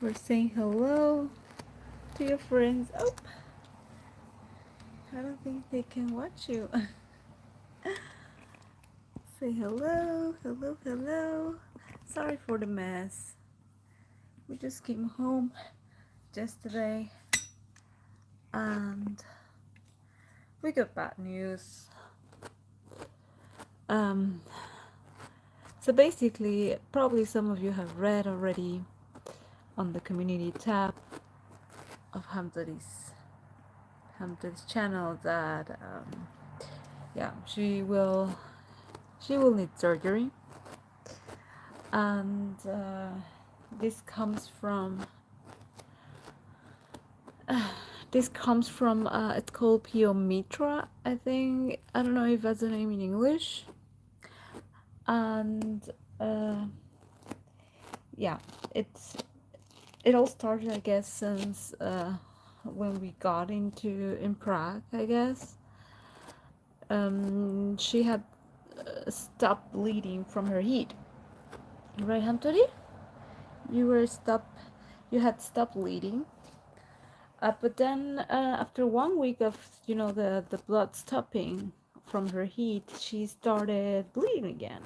We're saying hello to your friends. Oh, I don't think they can watch you. Say hello, hello, hello. Sorry for the mess. We just came home yesterday and we got bad news. Um, so basically, probably some of you have read already on the community tab of Hamtori's channel that yeah, she will need surgery, and this comes from it's called Pyometra, I think. I don't know if that's the name in English. And uh, yeah, it all started, I guess, since when we got into in Prague, I guess. She had stopped bleeding from her heat, right, Hamtori? You had stopped bleeding. But then after 1 week of the blood stopping from her heat, she started bleeding again.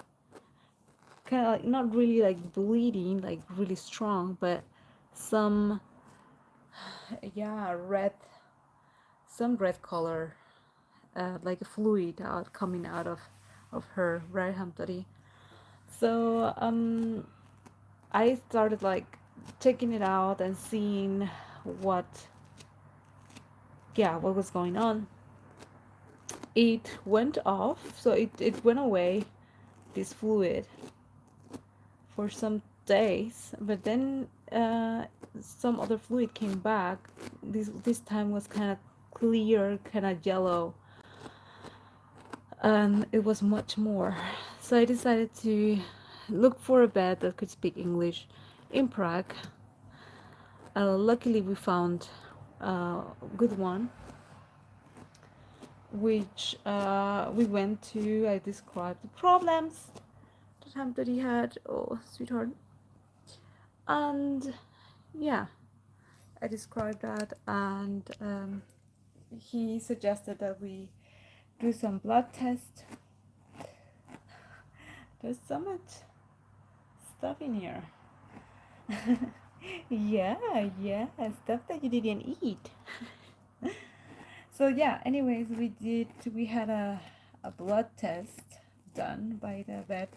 Kind of like not really like bleeding like really strong, but some yeah some red color, like a fluid coming out of her right Hamtari. So I started like checking it out and seeing what what was going on. It went off, so it went away, this fluid, for some days, but then some other fluid came back. This time was kind of clear, kind of yellow, and it was much more. So I decided to look for a bed that could speak English in Prague. Luckily, we found a good one, which we went to. I described the problems that he had. Oh, sweetheart. And yeah, I described that, and he suggested that we do some blood tests. There's so much stuff in here. Yeah, stuff that you didn't eat. So yeah, anyways, we had a blood test done by the vet.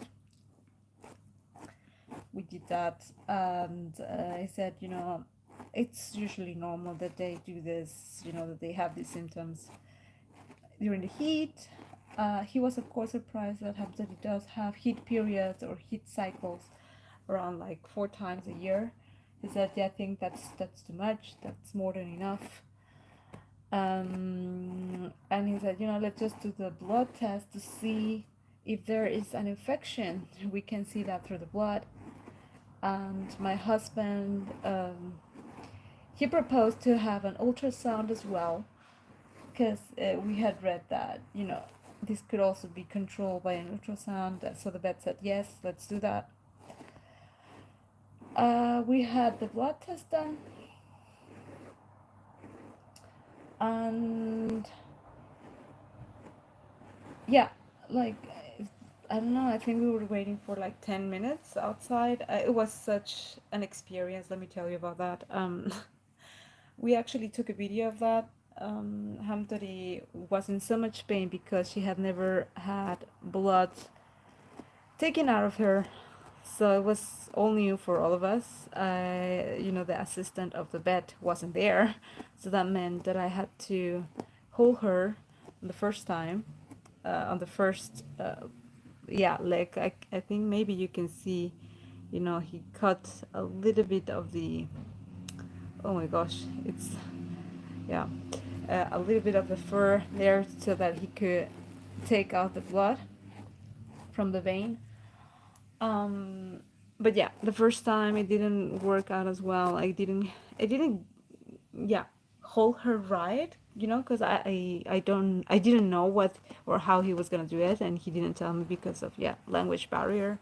We did that, and I said, it's usually normal that they do this, that they have these symptoms during the heat. He was of course surprised that Hamzadi does have heat periods or heat cycles around like 4 times a year. He said, "Yeah, I think that's too much. That's more than enough." And he said, let's just do the blood test to see if there is an infection. We can see that through the blood. And my husband, he proposed to have an ultrasound as well, because we had read that, this could also be controlled by an ultrasound. So the vet said, yes, let's do that. We had the blood test done, and yeah, like, I don't know, I think we were waiting for like 10 minutes outside. It was such an experience, let me tell you about that. We actually took a video of that. Hamtori was in so much pain because she had never had blood taken out of her, so it was all new for all of us. The assistant of the vet wasn't there, so that meant that I had to hold her the first time, on the first leg. I think maybe you can see, he cut a little bit of the, oh my gosh, it's, yeah, a little bit of the fur there so that he could take out the blood from the vein. But yeah, the first time it didn't work out as well. I didn't yeah, hold her right, because I didn't know what or how he was gonna do it, and he didn't tell me because of language barrier.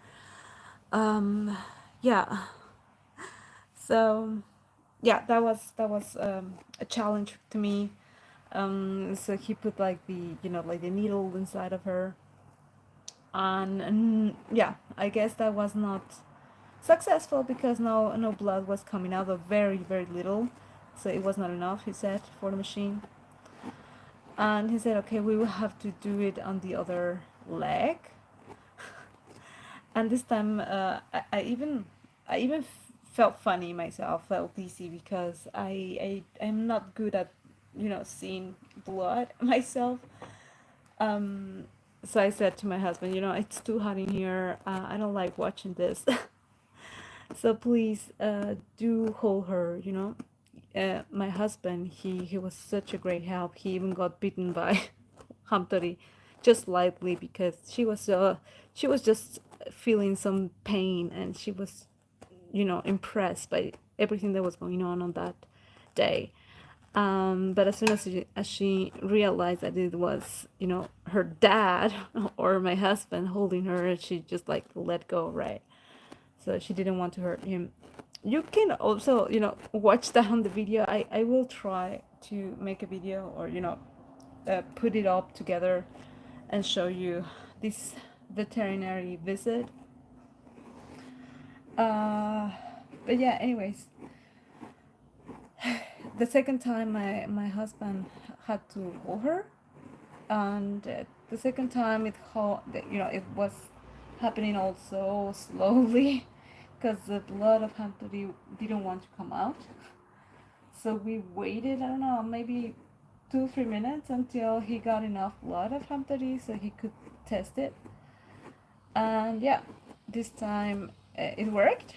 Yeah, So yeah, that was a challenge to me. So he put like the like the needle inside of her, and yeah, I guess that was not successful because no blood was coming out, of very little, so it was not enough. He said for the machine, and he said, okay, we will have to do it on the other leg. And this time, I even felt funny myself, felt dizzy because I'm not good at seeing blood myself. Um, so I said to my husband, it's too hot in here. I don't like watching this. So please, do hold her. My husband, he was such a great help. He even got bitten by Hamtori, just lightly, because she was just feeling some pain, and she was impressed by everything that was going on that day. But as soon as she realized that it was her dad or my husband holding her, she just like let go, right? So she didn't want to hurt him. You can also watch that on the video. I will try to make a video, or put it up together and show you this veterinary visit. uh but yeah, anyways, the second time my husband had to hold her, and the second time it was happening also slowly because the blood of Hamtori didn't want to come out. So we waited, I don't know, maybe 2 3 minutes until he got enough blood of Hamtori so he could test it. And yeah, this time it worked.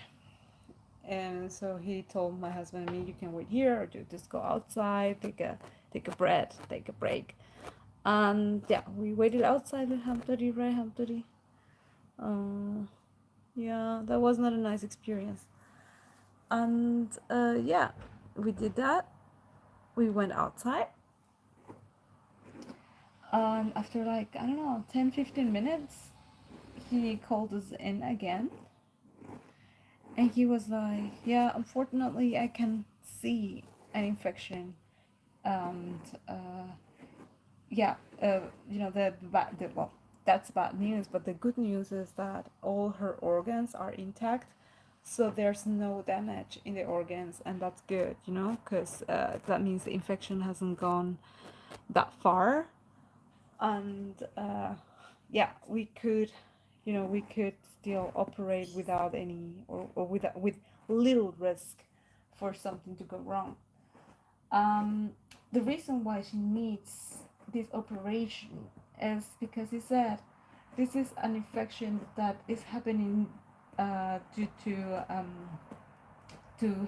And so he told my husband and me, you can wait here, or just go outside, take a breath, take a break. And yeah, we waited outside with Hamtori, right, Hamtori? Yeah, that was not a nice experience. And yeah, we did that. We went outside. And after like, I don't know, 10 15 minutes, he called us in again. And he was like, yeah, unfortunately, I can see an infection. And yeah, well, that's bad news, but the good news is that all her organs are intact, so there's no damage in the organs, and that's good, because that means the infection hasn't gone that far. And yeah, we could still operate without any, or with little risk for something to go wrong. um, the reason why she needs this operation is because he said this is an infection that is happening due to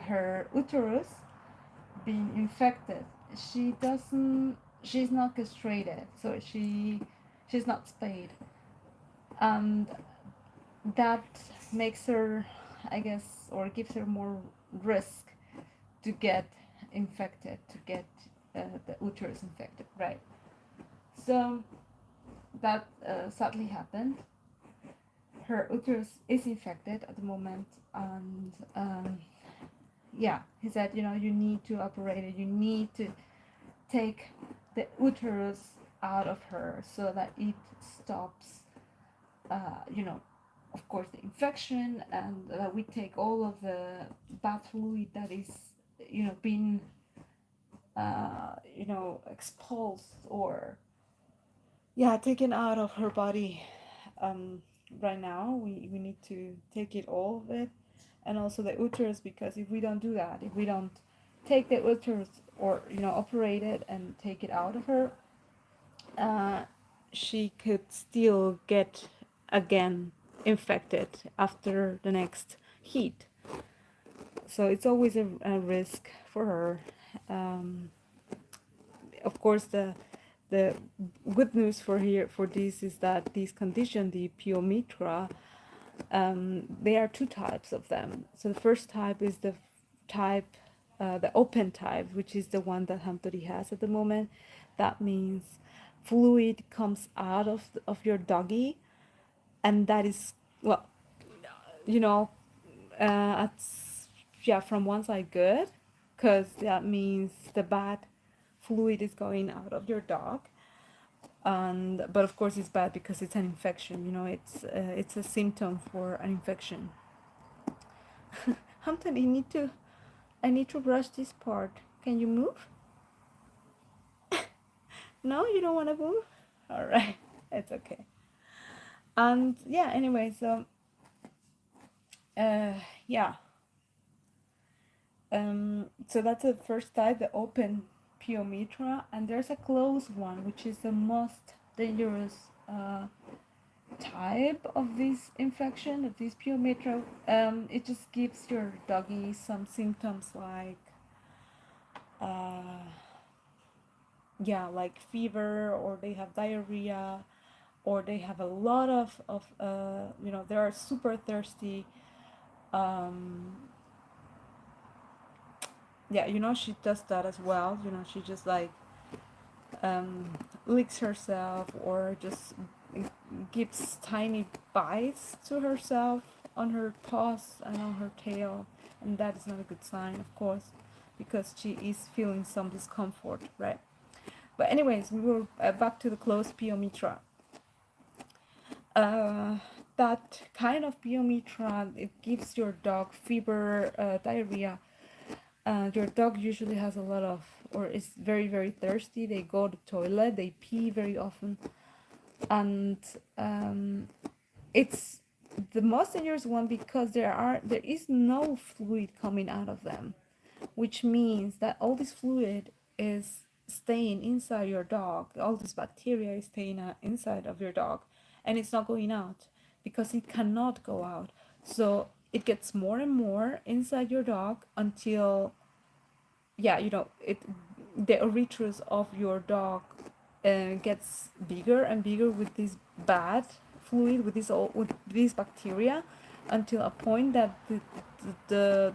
her uterus being infected. She doesn't. She's not castrated, so she's not spayed, and that makes her, I guess, or gives her more risk to get infected, to get the uterus infected, right? So that sadly happened. Her uterus is infected at the moment, and yeah, he said, you need to operate it. You need to take the uterus out of her so that it stops, of course, the infection, and we take all of the bad fluid that is, being, exposed, or yeah, taken out of her body. um, right now we need to take it, all of it, and also the uterus, because if we don't do that, if we don't take the uterus, or operate it and take it out of her, uh, she could still get again infected after the next heat. So it's always a risk for her. um, of course, the good news for this is that this condition, the pyomitra, there are two types of them. So the first type is the open type, which is the one that Hamtori has at the moment. That means fluid comes out of your doggy, and that is, well, you know, at yeah, from one side good, because that means the bad fluid is going out of your dog. And but of course it's bad because it's an infection, you know, it's a symptom for an infection. Hampton, I need to brush this part. Can you move? No, you don't want to move? All right. It's okay. And yeah, anyway, so uh yeah. So that's the first type, the open pyometra, and there's a closed one, which is the most dangerous type of this infection, of this pyometra. It just gives your doggy some symptoms like, uh, yeah, like fever, or they have diarrhea, or they have a lot of you know, they are super thirsty. Um, yeah, you know, she does that as well. You know, she just like um, licks herself, or just gives tiny bites to herself on her paws and on her tail, and that is not a good sign, of course, because she is feeling some discomfort, right? But anyways, we were back to the closed pyometra. Uh, that kind of pyometra, it gives your dog fever, diarrhea. Your dog usually has a lot of, or is very, very thirsty. They go to the toilet, they pee very often, and it's the most dangerous one because there is no fluid coming out of them, which means that all this fluid is staying inside your dog. All this bacteria is staying inside of your dog, and it's not going out because it cannot go out. So it gets more and more inside your dog until, yeah, you know, it, the urethras of your dog gets bigger and bigger with this bad fluid, with this all, with these bacteria, until a point that the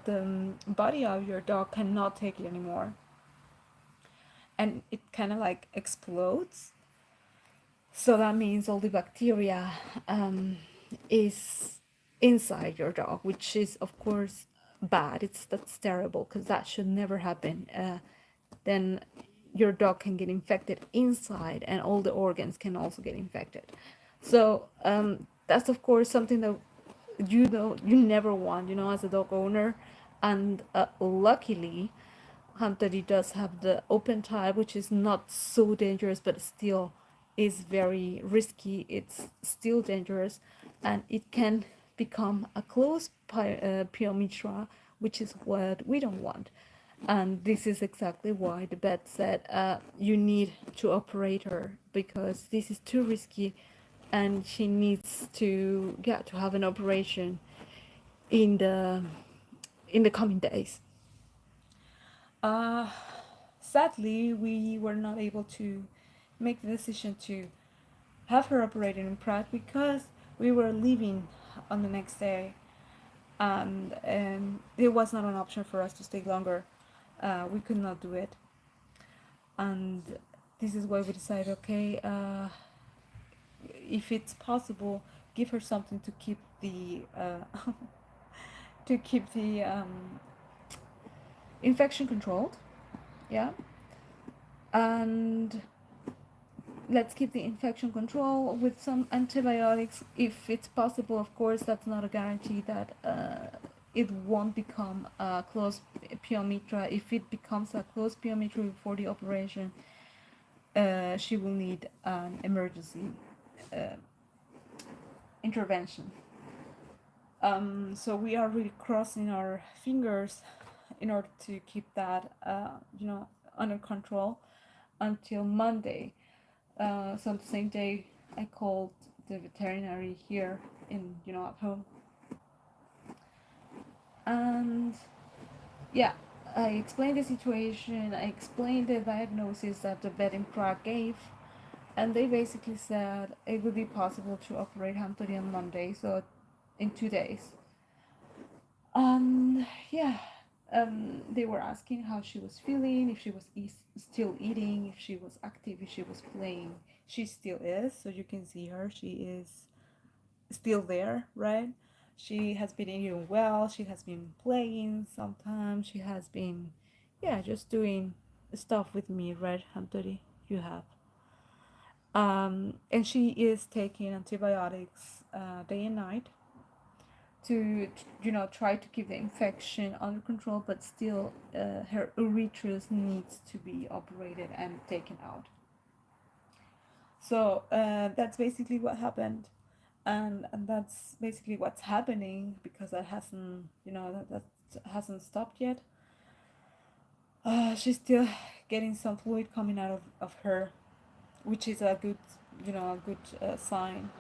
body of your dog cannot take it anymore, and it kind of like explodes. So that means all the bacteria is inside your dog, which is of course bad. That's terrible, because that should never happen. Then your dog can get infected inside, and all the organs can also get infected. So that's of course something that you know you never want, you know, as a dog owner. And luckily, Hamtori does have the open type, which is not so dangerous, but still is very risky. It's still dangerous, and it can become a closed pyometra, which is what we don't want. And this is exactly why the vet said you need to operate her, because this is too risky, and she needs to get to have an operation in the coming days. Uh, Sadly, we were not able to make the decision to have her operated in Prague because we were leaving on the next day, and it was not an option for us to stay longer. We could not do it, and this is why we decided, okay, if it's possible, give her something to keep the to keep the infection controlled, yeah, and let's keep the infection control with some antibiotics if it's possible. Of course, that's not a guarantee that it won't become a closed pyometra. If it becomes a closed pyometra before the operation, she will need an emergency uh, intervention. So we are really crossing our fingers in order to keep that, you know, under control until Monday. So the same day, I called the veterinary here in, you know, at home, and yeah, I explained the situation. I explained the diagnosis that the vet in Prague gave, and they basically said it would be possible to operate Hamtori on Monday, so in 2 days. Yeah, they were asking how she was feeling, if she was still eating, if she was active, if she was playing. She still is, so you can see her. She is still there, right? She has been eating well. She has been playing sometimes. She has been, yeah, just doing stuff with me, right, Hamtori? You have. And she is taking antibiotics day and night to, try to keep the infection under control, but still her urethra needs to be operated and taken out. So that's basically what happened. And that's basically what's happening, because that hasn't, that hasn't stopped yet. She's still getting some fluid coming out of her, which is a good, a good sign.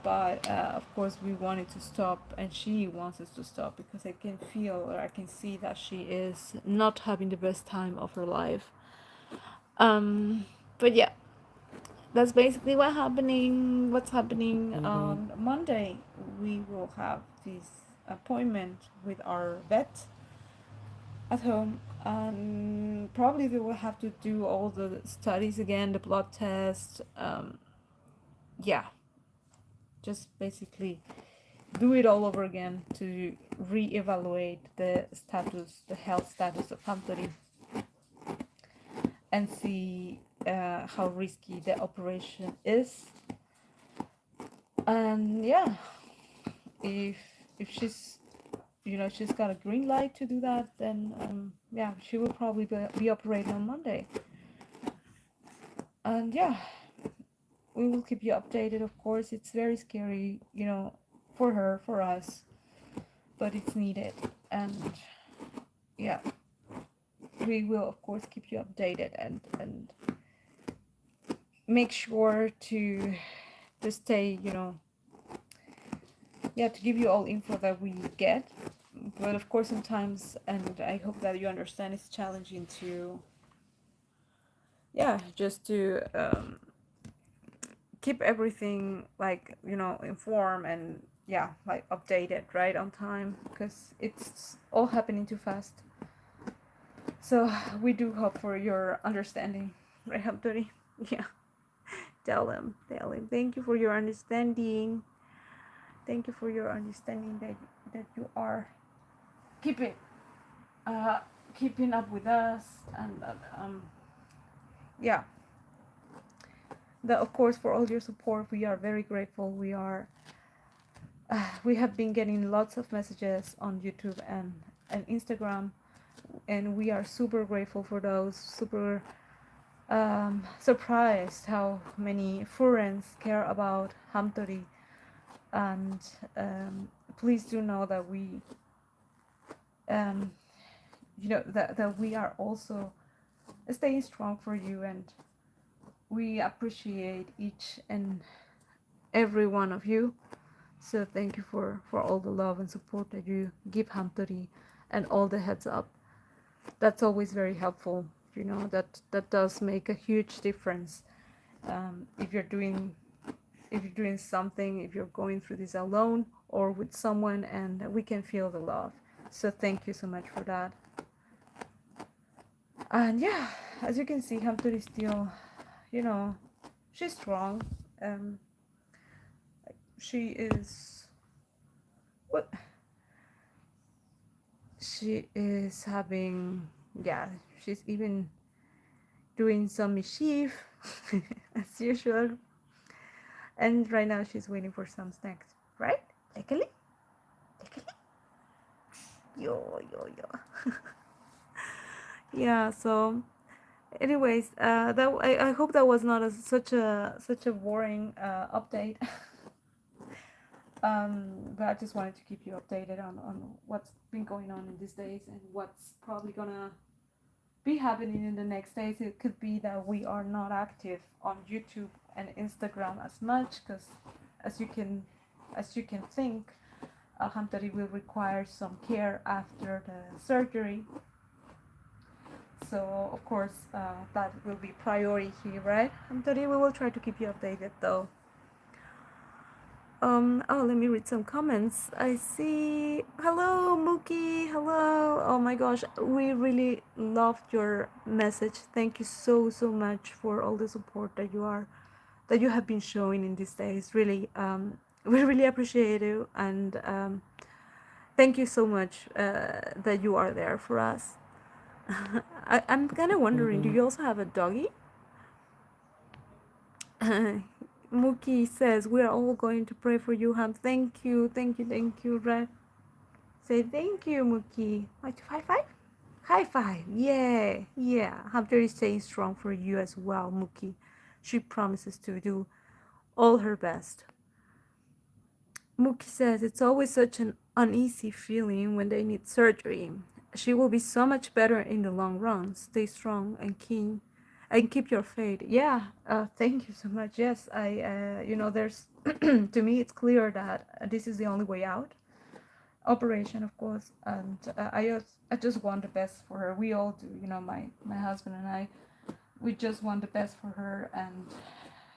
But of course we want it to stop, and she wants us to stop, because I can feel, or I can see that she is not having the best time of her life. But yeah, that's basically what's happening. On Monday we will have this appointment with our vet at home, and probably they will have to do all the studies again, the blood test. Yeah, just basically do it all over again to reevaluate the health status of Hamtori, and see how risky the operation is. And yeah, if if she's, she's got a green light to do that, then yeah, she will probably be operating on Monday. And yeah, we will keep you updated. Of course, it's very scary, for her, for us, but it's needed. And yeah, we will of course keep you updated, and make sure to stay, yeah, to give you all info that we get. But of course sometimes, and I hope that you understand, it's challenging to, yeah, just to keep everything, like, informed, and yeah, like updated right on time, because it's all happening too fast. So we do hope for your understanding, right, Hamtori? Yeah, tell him thank you for your understanding. Thank you for your understanding, that you are keeping uh keeping up with us, and that yeah, that of course, for all your support, we are very grateful. We have been getting lots of messages on YouTube and Instagram, and we are super grateful for those. Super surprised how many foreigners care about Hamtori. And please do know that we um, that we are also staying strong for you, and we appreciate each and every one of you. So thank you for all the love and support that you give Hamtori, and all the heads up. That's always very helpful. That does make a huge difference. If you're doing something, if you're going through this alone or with someone, and we can feel the love. So thank you so much for that. And yeah, as you can see, Hamtori is still, she's strong. Um, she is what she is having. Yeah, she's even doing some mischief as usual. And right now she's waiting for some snacks, right? Ekeli? Ekeli? Yo. Yeah. So, anyways, I hope that was not such a boring update. But I just wanted to keep you updated on what's been going on in these days, and what's probably gonna be happening in the next days. It could be that we are not active on YouTube and Instagram as much, because as you can think, Hamtori will require some care after the surgery. So of course that will be priority, right? Hamtori, we will try to keep you updated though. Oh, let me read some comments. I see. Hello, Mookie. Hello. Oh my gosh, we really loved your message. Thank you so much for all the support that you have been showing in these days. Really, We really appreciate you, and thank you so much that you are there for us. I'm kind of wondering, do you also have a doggy? Mookie says, we are all going to pray for you, Ham. Thank you, thank you, thank you. Right? Say thank you, Mookie. Like, high five? High five. Yeah, yeah. Hamtori is staying strong for you as well, Mookie. She promises to do all her best. Mookie says it's always such an uneasy feeling when they need surgery. She will be so much better in the long run. Stay strong and keen, and keep your faith. Yeah, thank you so much. Yes, there's to me it's clear that this is the only way out. Operation, of course, and I just want the best for her. We all do, my husband and I. We just want the best for her, and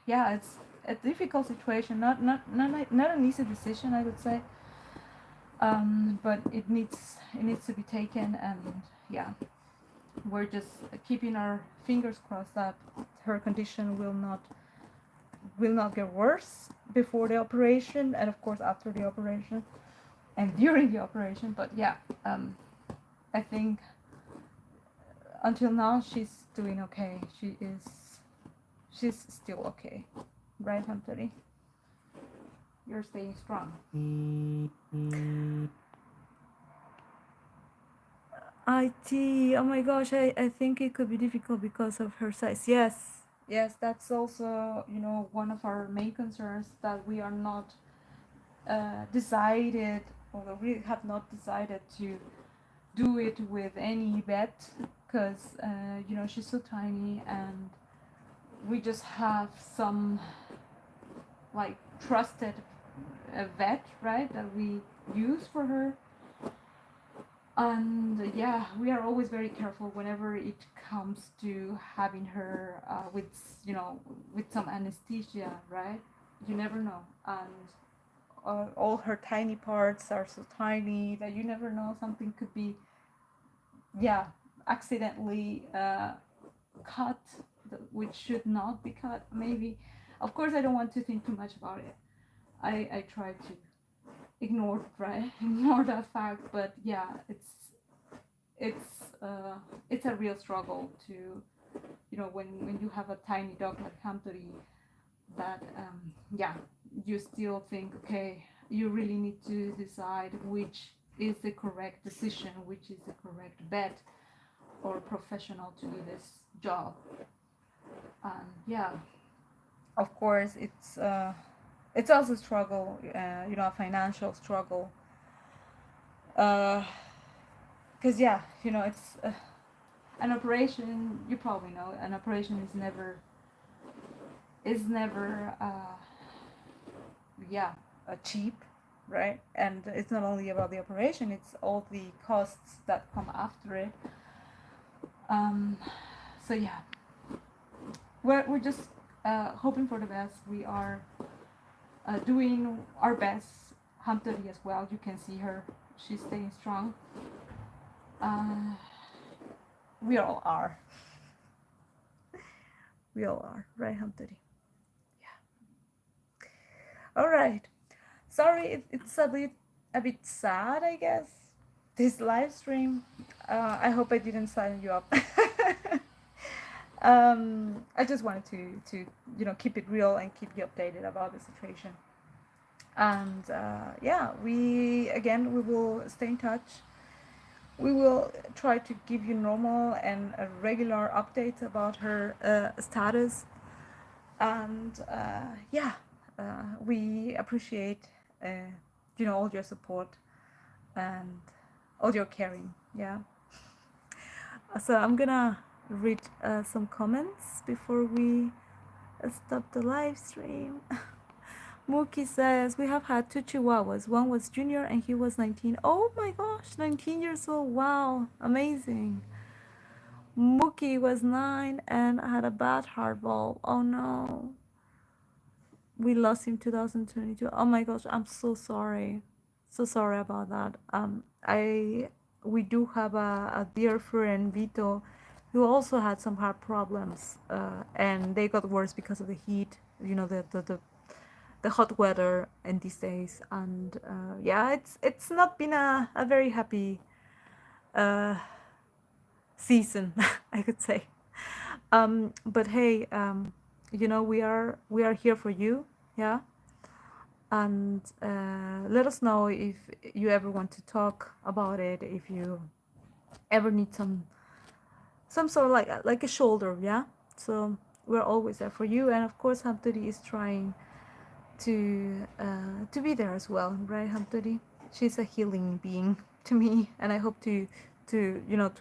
yeah, it's a difficult situation, not an easy decision, I would say, but it needs to be taken, and yeah, we're just keeping our fingers crossed that her condition will not get worse before the operation, and of course after the operation and during the operation. But yeah, I think until now she's doing okay. She's still okay, right, Hamtori? You're staying strong. IT, oh my gosh, I think it could be difficult because of her size. Yes, yes, that's also, one of our main concerns, that we are not decided, or we have not decided to do it with any vet, because, she's so tiny, and we just have some, like, trusted vet, right, that we use for her. And yeah, we are always very careful whenever it comes to having her with some anesthesia, right? You never know. And all her tiny parts are so tiny that you never know, something could be, yeah, accidentally cut, which should not be cut, maybe. Of course, I don't want to think too much about it. I try to ignore, right? Ignore that fact, but yeah, it's a real struggle to, when you have a tiny dog like Hamtori, that yeah, you still think, okay, you really need to decide which is the correct decision, which is the correct vet or professional to do this job. And yeah, of course, it's also a struggle, a financial struggle, because yeah, it's an operation. You probably know an operation is never yeah, cheap, right? And it's not only about the operation, it's all the costs that come after it. um, so yeah, we're just hoping for the best. We are doing our best. Hamtori as well, you can see her, she's staying strong. uh, we all are, right, Hamtori? All right. Sorry, it's a bit sad, I guess. This live stream. I hope I didn't sign you up. I just wanted to keep it real and keep you updated about the situation. And yeah, we will stay in touch. We will try to give you normal and regular updates about her status. And yeah, we appreciate all your support and all your caring. Yeah. So I'm gonna read some comments before we stop the live stream. Mookie says, we have had two Chihuahuas. One was junior and he was 19. Oh my gosh, 19 years old. Wow, amazing. Mookie was 9 and had a bad heart valve. Oh no. We lost him 2022. Oh my gosh, I'm so sorry. So sorry about that. I We do have a dear friend, Vito, who also had some heart problems, and they got worse because of the heat. the hot weather in these days. And yeah, it's not been a very happy uh, season, I could say. But hey, we are here for you, yeah. And let us know if you ever want to talk about it, if you ever need some sort of like a shoulder, yeah. So we're always there for you, and of course Hamtori is trying to be there as well, right, Hamtori? She's a healing being to me, and I hope to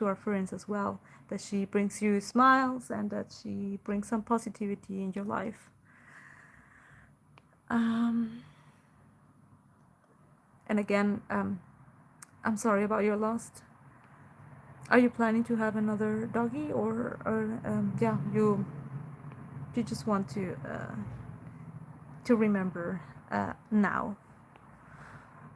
our friends as well, that she brings you smiles and that she brings some positivity in your life. um and again, I'm sorry about your loss. Are you planning to have another doggy, or yeah, you just want to remember now?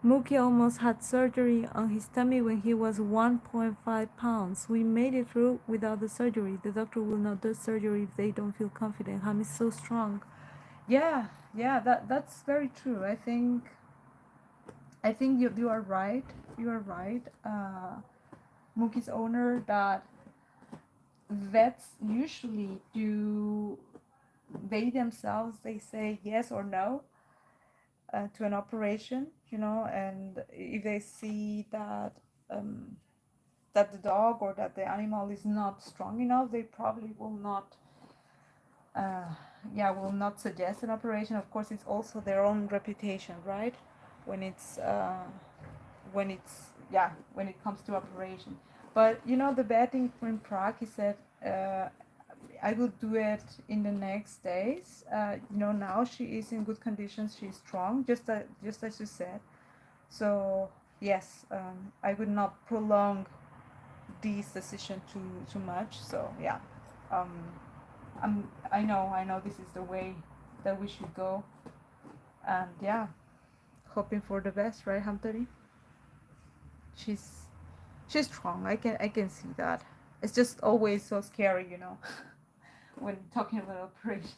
Mookie almost had surgery on his tummy when he was 1.5 pounds. We made it through without the surgery. The doctor will not do surgery if they don't feel confident. Ham is so strong. Yeah, yeah, that's very true. I think you are right. You are right. Mookie's owner, that vets usually do, they themselves, they say yes or no to an operation, and if they see um, that the dog or that the animal is not strong enough, they probably will not, uh, yeah, will not suggest an operation. Of course, it's also their own reputation, right? When it comes to operation. But the vet in Prague, he said, I will do it in the next days. Now she is in good condition. She's strong, just as you said. So yes, I would not prolong this decision too much. So yeah, um, I know this is the way that we should go, and yeah, hoping for the best, right, Hamtari? She's she's strong. I can see that. It's just always so scary, when talking about operation.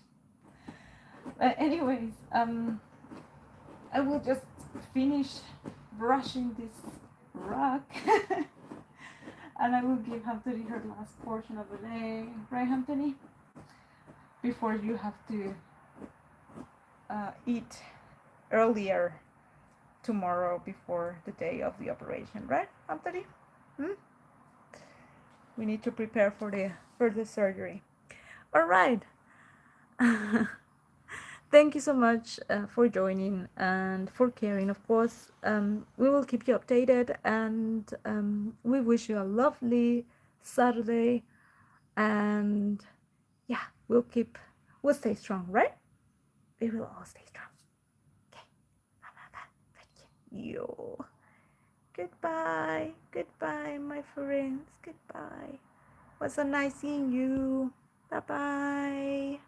But anyways, I will just finish brushing this rug, and I will give Hamtani her last portion of the day, right, Hamtani? Before you have to eat earlier tomorrow before the day of the operation, right, Hamtani? Hmm? We need to prepare for the surgery. All right. Thank you so much for joining and for caring. Of course, we will keep you updated, and we wish you a lovely Saturday. And yeah, we'll stay strong, right? We will all stay strong. Okay. Thank you. Goodbye. Goodbye, my friends. Goodbye. Was so nice seeing you. Bye bye.